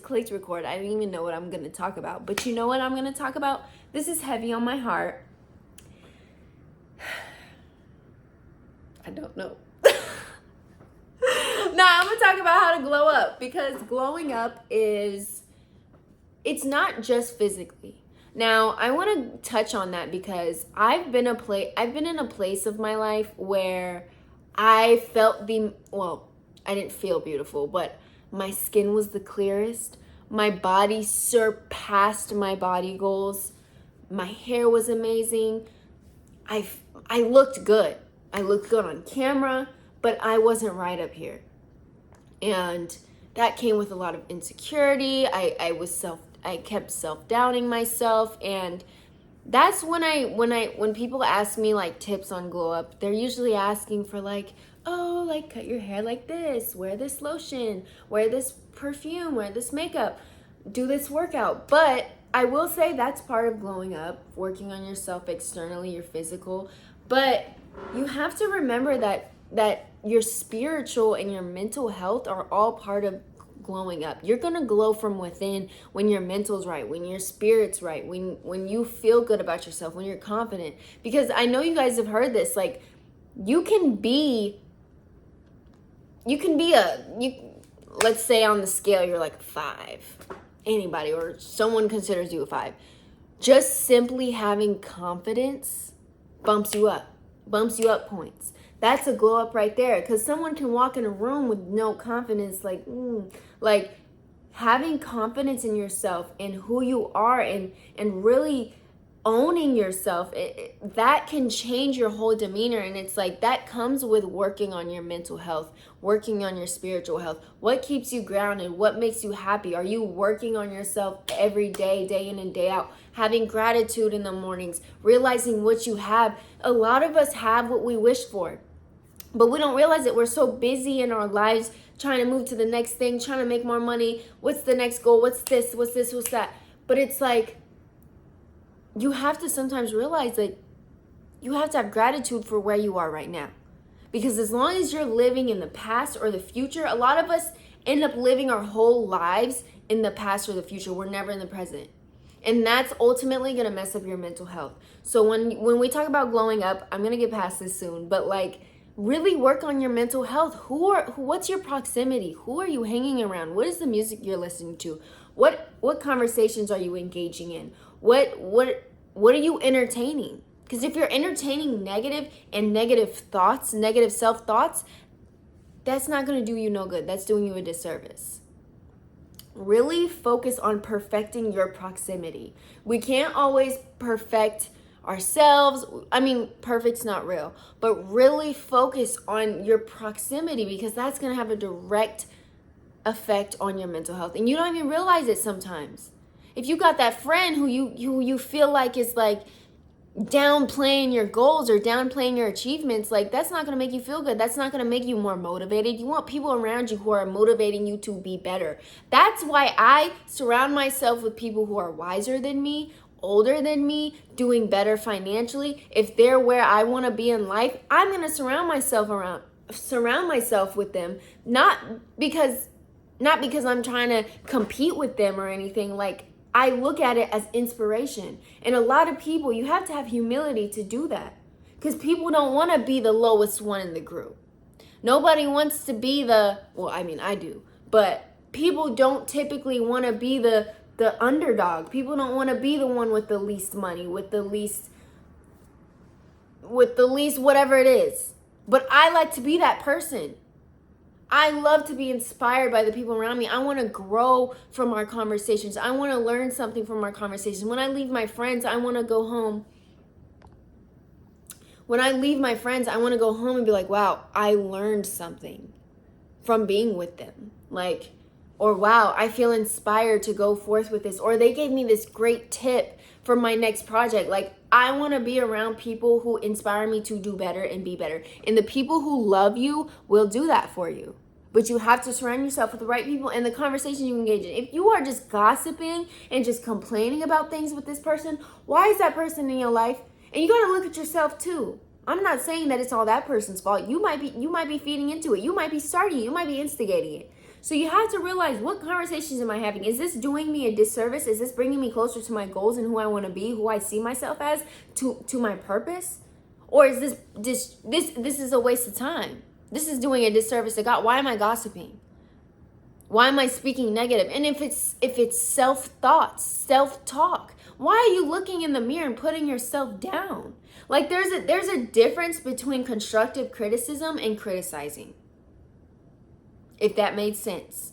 clicked record. I didn't even know what I'm going to talk about. But you know what I'm going to talk about? This is heavy on my heart. I don't know. I'm going to talk about how to glow up, because glowing up it's not just physically. Now, I want to touch on that because I've been in a place of my life where I felt I didn't feel beautiful, but my skin was the clearest. My body surpassed my body goals. My hair was amazing. I looked good. I looked good on camera, but I wasn't right up here. And that came with a lot of insecurity. I kept self-doubting myself, and that's when people ask me like tips on glow up, they're usually asking for like, oh, like cut your hair like this, wear this lotion, wear this perfume, wear this makeup, do this workout. But I will say that's part of glowing up, working on yourself externally, your physical. But you have to remember that your spiritual and your mental health are all part of glowing up. You're gonna glow from within when your mental's right, when your spirit's right, when you feel good about yourself, when you're confident. Because I know you guys have heard this, like you can be let's say on the scale you're like 5. Anybody or someone considers you a 5. Just simply having confidence bumps you up points. That's a glow up right there, because someone can walk in a room with no confidence, like having confidence in yourself and who you are, and really owning yourself, that can change your whole demeanor. And it's like that comes with working on your mental health, working on your spiritual health. What keeps you grounded? What makes you happy? Are you working on yourself every day, day in and day out? Having gratitude in the mornings, realizing what you have. A lot of us have what we wish for, but we don't realize it. We're so busy in our lives trying to move to the next thing, trying to make more money. What's the next goal? What's this? What's that? But it's like, you have to sometimes realize that you have to have gratitude for where you are right now. Because as long as you're living in the past or the future, a lot of us end up living our whole lives in the past or the future. We're never in the present. And that's ultimately going to mess up your mental health. So when we talk about glowing up, I'm going to get past this soon, but like really work on your mental health. What's your proximity? Who are you hanging around? What is the music you're listening to? What conversations are you engaging in? What are you entertaining? Because if you're entertaining negative thoughts, negative self-thoughts, that's not going to do you no good. That's doing you a disservice. Really focus on perfecting your proximity. We can't always perfect ourselves. I mean, perfect's not real, but really focus on your proximity, because that's going to have a direct effect on your mental health. And you don't even realize it sometimes. If you got that friend who you feel like is like downplaying your goals or downplaying your achievements, like that's not going to make you feel good. That's not going to make you more motivated. You want people around you who are motivating you to be better. That's why I surround myself with people who are wiser than me, older than me, doing better financially. If they're where I want to be in life, I'm going to surround myself with them, not because I'm trying to compete with them or anything. Like, I look at it as inspiration. And a lot of people, you have to have humility to do that, because people don't want to be the lowest one in the group. Nobody wants to be I do, but people don't typically want to be the underdog. People don't want to be the one with the least money, with the least whatever it is. But I like to be that person. I love to be inspired by the people around me. I want to grow from our conversations. I want to learn something from our conversations. When I leave my friends, I want to go home. I go home and be like, wow, I learned something from being with them. Like, or wow, I feel inspired to go forth with this. Or they gave me this great tip for my next project. Like, I want to be around people who inspire me to do better and be better. And the people who love you will do that for you. But you have to surround yourself with the right people and the conversation you engage in. If you are just gossiping and just complaining about things with this person, why is that person in your life? And you got to look at yourself too. I'm not saying that it's all that person's fault. You might be feeding into it. You might be starting it. You might be instigating it. So you have to realize, what conversations am I having? Is this doing me a disservice? Is this bringing me closer to my goals and who I want to be, who I see myself as, to my purpose? Or is this is a waste of time? This is doing a disservice to God. Why am I gossiping? Why am I speaking negative? And if it's self-thoughts, self-talk, why are you looking in the mirror and putting yourself down? Like, there's a difference between constructive criticism and criticizing. If that made sense.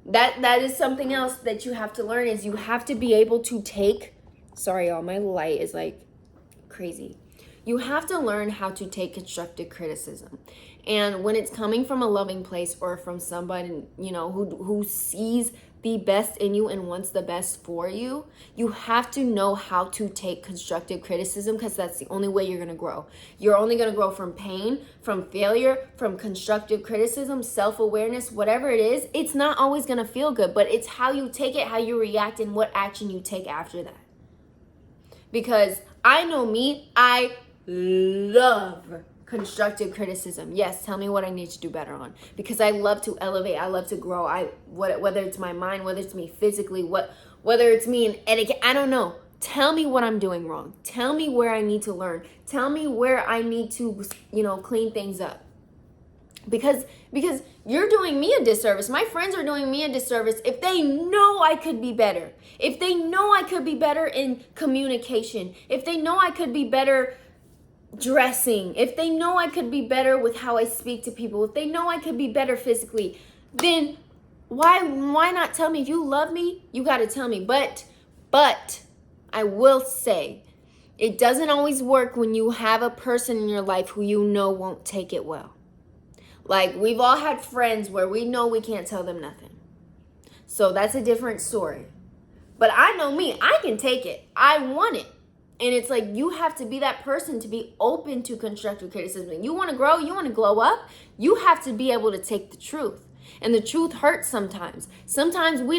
That is something else that you have to learn, is you have to be able to take, sorry y'all, my light is like crazy. You have to learn how to take constructive criticism. And when it's coming from a loving place, or from somebody, you know, who sees the best in you and wants the best for you, you have to know how to take constructive criticism, because that's the only way you're going to grow. You're only going to grow from pain, from failure, from constructive criticism, self-awareness, whatever it is. It's not always going to feel good, but it's how you take it, how you react, and what action you take after that. Because I know me, I love constructive criticism. Yes, tell me what I need to do better on, because I love to elevate. I love to grow. Whether it's my mind, whether it's me physically, whether it's me in etiquette, I don't know. Tell me what I'm doing wrong. Tell me where I need to learn. Tell me where I need to, clean things up. Because you're doing me a disservice. My friends are doing me a disservice if they know I could be better. If they know I could be better in communication. If they know I could be better dressing, if they know I could be better with how I speak to people, if they know I could be better physically, then why not tell me? If you love me, you got to tell me. But I will say, it doesn't always work when you have a person in your life who you know won't take it well. Like, we've all had friends where we know we can't tell them nothing. So that's a different story. But I know me, I can take it. I want it. And it's like, you have to be that person to be open to constructive criticism. You want to grow, you want to glow up, you have to be able to take the truth. And the truth hurts sometimes. Sometimes we're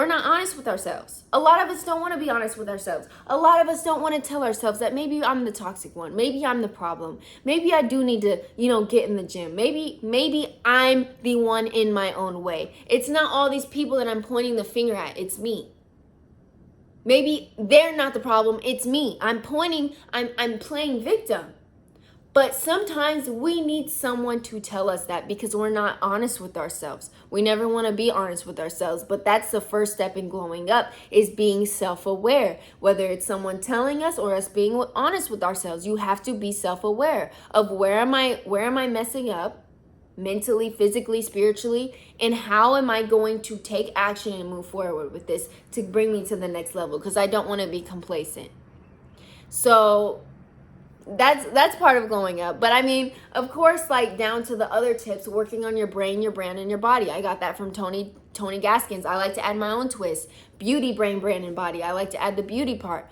not honest with ourselves. A lot of us don't want to be honest with ourselves. A lot of us don't want to tell ourselves that maybe I'm the toxic one. Maybe I'm the problem. Maybe I do need to, get in the gym. Maybe I'm the one in my own way. It's not all these people that I'm pointing the finger at. It's me. Maybe they're not the problem, it's me. I'm playing victim. But sometimes we need someone to tell us that, because we're not honest with ourselves. We never want to be honest with ourselves, but that's the first step in glowing up, is being self-aware. Whether it's someone telling us or us being honest with ourselves, you have to be self-aware of where am I messing up? Mentally, physically, spiritually, and how am I going to take action and move forward with this to bring me to the next level, because I don't want to be complacent. So that's part of glowing up. But I mean, of course, like, down to the other tips, working on your brain, your brand, and your body. I got that from Tony Gaskins. I like to add my own twist. Beauty, brain, brand, and body. I like to add the beauty part.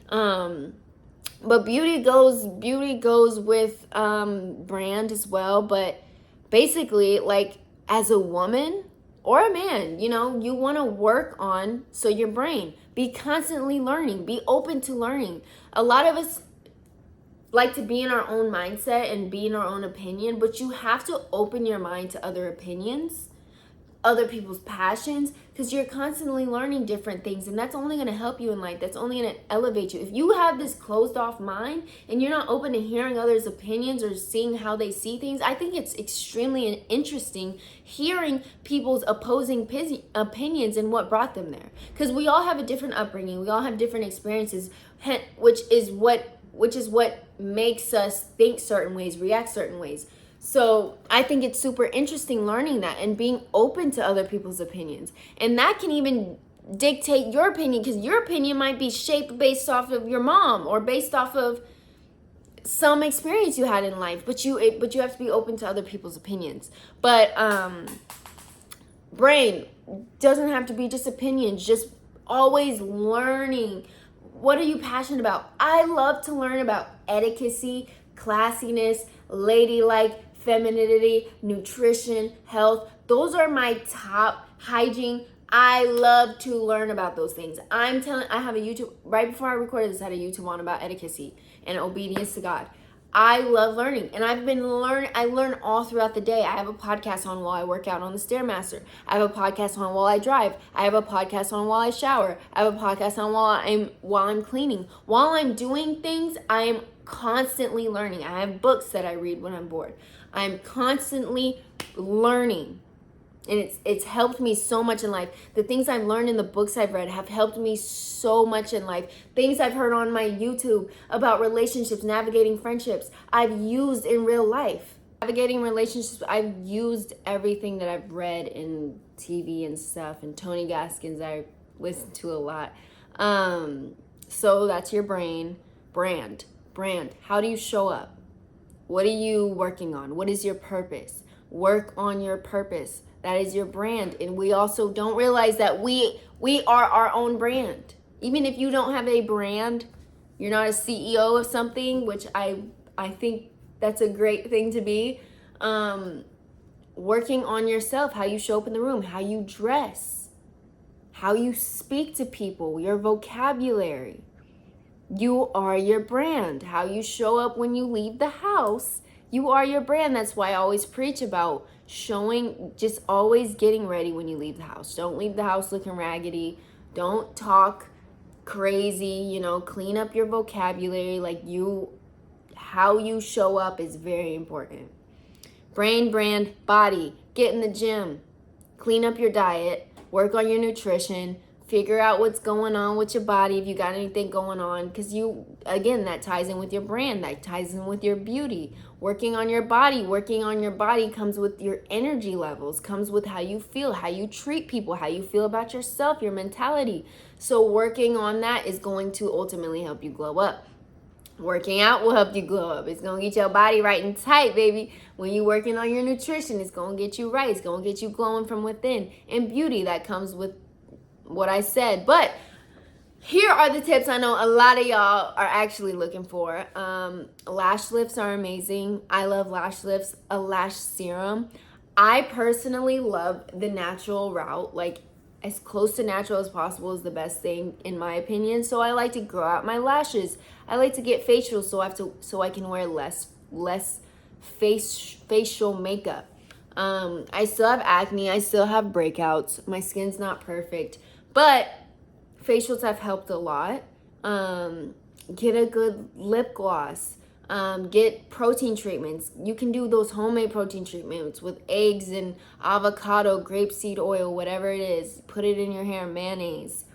But beauty goes with brand as well. But basically, like, as a woman or a man, you want to work on, so your brain, be constantly learning, be open to learning. A lot of us like to be in our own mindset and be in our own opinion, but you have to open your mind to other opinions, other people's passions, because you're constantly learning different things, and that's only going to help you in life. That's only going to elevate you. If you have this closed off mind and you're not open to hearing others' opinions or seeing how they see things, I think it's extremely interesting hearing people's opposing opinions and what brought them there, because we all have a different upbringing, we all have different experiences, which is what makes us think certain ways, react certain ways. So I think it's super interesting learning that and being open to other people's opinions. And that can even dictate your opinion, because your opinion might be shaped based off of your mom or based off of some experience you had in life. But you have to be open to other people's opinions. But brain doesn't have to be just opinions, just always learning. What are you passionate about? I love to learn about etiquette, classiness, ladylike, femininity, nutrition, health. Those are my top. Hygiene. I love to learn about those things. I have a YouTube, right before I recorded this, I had a YouTube on about etiquette and obedience to God. I love learning, and I learn all throughout the day. I have a podcast on while I work out on the Stairmaster. I have a podcast on while I drive. I have a podcast on while I shower. I have a podcast on while I'm cleaning. While I'm doing things, I am constantly learning. I have books that I read when I'm bored. I'm constantly learning. And it's helped me so much in life. The things I've learned in the books I've read have helped me so much in life. Things I've heard on my YouTube about relationships, navigating friendships, I've used in real life. Navigating relationships, I've used everything that I've read in TV and stuff. And Tony Gaskins, I listen to a lot. So that's your brand. How do you show up? What are you working on? What is your purpose? Work on your purpose. That is your brand. And we also don't realize that we are our own brand. Even if you don't have a brand, you're not a CEO of something, which I think that's a great thing to be. Working on yourself, how you show up in the room, how you dress, how you speak to people, your vocabulary. You are your brand. How you show up when you leave the house, you are your brand. That's why I always preach about just always getting ready when you leave the house. Don't leave the house looking raggedy. Don't talk crazy, clean up your vocabulary. How you show up is very important. Brain, brand, body. Get in the gym. Clean up your diet. Work on your nutrition. Figure out what's going on with your body, if you got anything going on, because that ties in with your brand, that ties in with your beauty. Working on your body comes with your energy levels, comes with how you feel, how you treat people, how you feel about yourself, your mentality. So working on that is going to ultimately help you glow up. Working out will help you glow up. It's going to get your body right and tight, baby. When you're working on your nutrition, it's going to get you right. It's going to get you glowing from within. And beauty, that comes with what I said. But here are the tips I know a lot of y'all are actually looking for. Lash lifts are amazing. I love lash lifts. A lash serum. I personally love the natural route. As close to natural as possible is the best thing in my opinion. So I like to grow out my lashes. I like to get facials so I can wear less facial makeup. I still have acne. I still have breakouts. My skin's not perfect. But facials have helped a lot. Get a good lip gloss. Get protein treatments. You can do those homemade protein treatments with eggs and avocado, grapeseed oil, whatever it is. Put it in your hair, mayonnaise.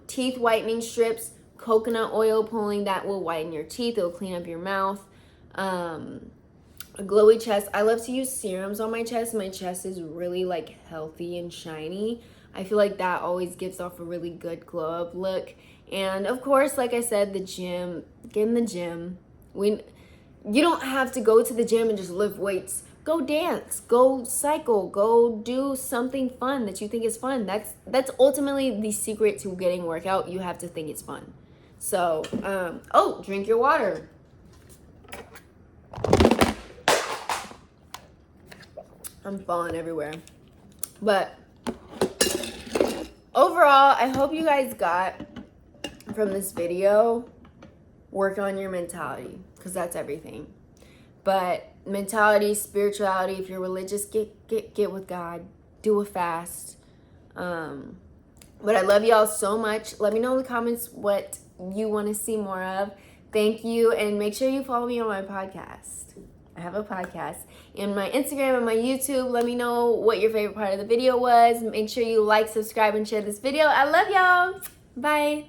Teeth whitening strips, coconut oil pulling, that will whiten your teeth. It'll clean up your mouth. A glowy chest. I love to use serums on my chest. My chest is really healthy and shiny. I feel like that always gives off a really good glow up look. And of course, like I said, the gym. Get in the gym. You don't have to go to the gym and just lift weights. Go dance. Go cycle. Go do something fun that you think is fun. That's ultimately the secret to getting workout. You have to think it's fun. So, drink your water. I'm falling everywhere. But overall, I hope you guys got from this video, work on your mentality, because that's everything. But mentality, spirituality, if you're religious, get with God. Do a fast. But I love y'all so much. Let me know in the comments what you want to see more of. Thank you, and make sure you follow me on my podcast. I have a podcast. And my Instagram and my YouTube. Let me know what your favorite part of the video was. Make sure you like, subscribe, and share this video. I love y'all. Bye.